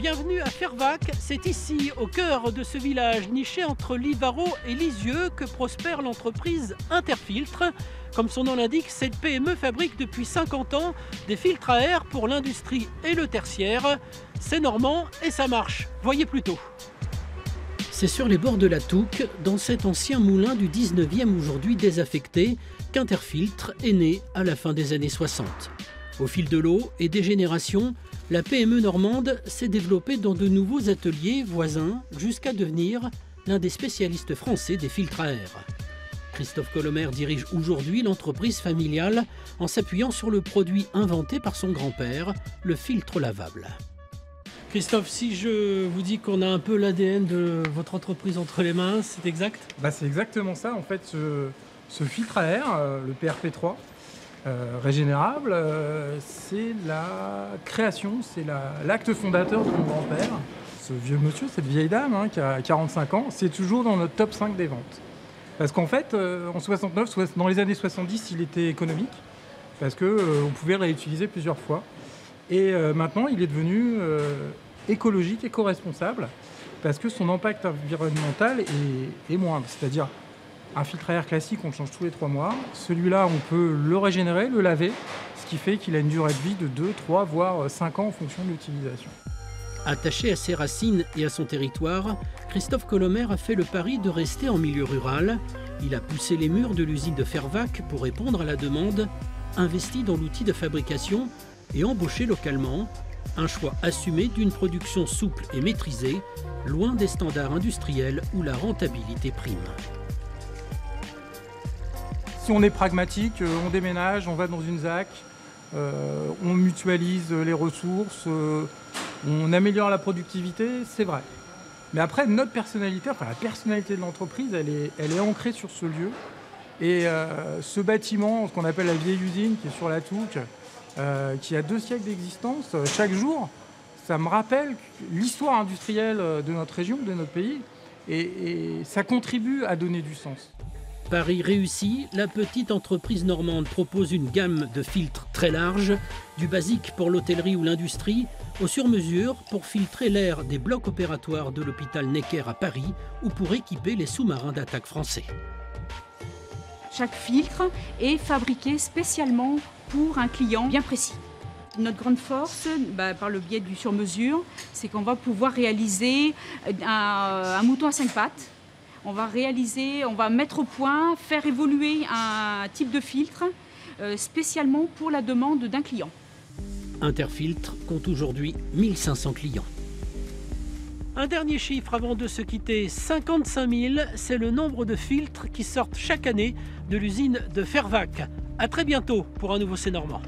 Bienvenue à Fervaques, c'est ici, au cœur de ce village niché entre Livarot et Lisieux que prospère l'entreprise Interfiltre. Comme son nom l'indique, cette PME fabrique depuis 50 ans des filtres à air pour l'industrie et le tertiaire. C'est normand et ça marche, voyez plutôt. C'est sur les bords de la Touques, dans cet ancien moulin du 19e aujourd'hui désaffecté, qu'Interfiltre est né à la fin des années 60. Au fil de l'eau et des générations, la PME normande s'est développée dans de nouveaux ateliers voisins jusqu'à devenir l'un des spécialistes français des filtres à air. Christophe Colomer dirige aujourd'hui l'entreprise familiale en s'appuyant sur le produit inventé par son grand-père, le filtre lavable. Christophe, si je vous dis qu'on a un peu l'ADN de votre entreprise entre les mains, c'est exact ? C'est exactement ça. En fait, ce filtre à air, le PRP3, régénérable, c'est la création, c'est l'acte fondateur de mon grand-père. Ce vieux monsieur, cette vieille dame qui a 45 ans, c'est toujours dans notre top 5 des ventes. Parce qu'en fait, en 69, dans les années 70, il était économique, parce qu'on pouvait le réutiliser plusieurs fois. Et maintenant, il est devenu écologique, éco-responsable, parce que son impact environnemental est moindre. C'est-à-dire, un filtre à air classique, on le change tous les 3 mois. Celui-là, on peut le régénérer, le laver, ce qui fait qu'il a une durée de vie de 2, 3, voire 5 ans en fonction de l'utilisation. Attaché à ses racines et à son territoire, Christophe Colomer a fait le pari de rester en milieu rural. Il a poussé les murs de l'usine de Fervaques pour répondre à la demande, investi dans l'outil de fabrication et embauché localement. Un choix assumé d'une production souple et maîtrisée, loin des standards industriels où la rentabilité prime. Si on est pragmatique, on déménage, on va dans une ZAC, on mutualise les ressources, on améliore la productivité, c'est vrai. Mais après, notre personnalité, la personnalité de l'entreprise, elle est ancrée sur ce lieu. Et ce bâtiment, ce qu'on appelle la vieille usine, qui est sur la Touques, qui a 2 siècles d'existence, chaque jour, ça me rappelle l'histoire industrielle de notre région, de notre pays, et ça contribue à donner du sens. Pari réussi, la petite entreprise normande propose une gamme de filtres très large, du basique pour l'hôtellerie ou l'industrie, au sur-mesure pour filtrer l'air des blocs opératoires de l'hôpital Necker à Paris ou pour équiper les sous-marins d'attaque français. Chaque filtre est fabriqué spécialement pour un client bien précis. Notre grande force, par le biais du sur-mesure, c'est qu'on va pouvoir réaliser un mouton à 5 pattes. On va mettre au point, faire évoluer un type de filtre spécialement pour la demande d'un client. Interfiltre compte aujourd'hui 1500 clients. Un dernier chiffre avant de se quitter, 55 000, c'est le nombre de filtres qui sortent chaque année de l'usine de Fervaques. À très bientôt pour un nouveau C'est Normand.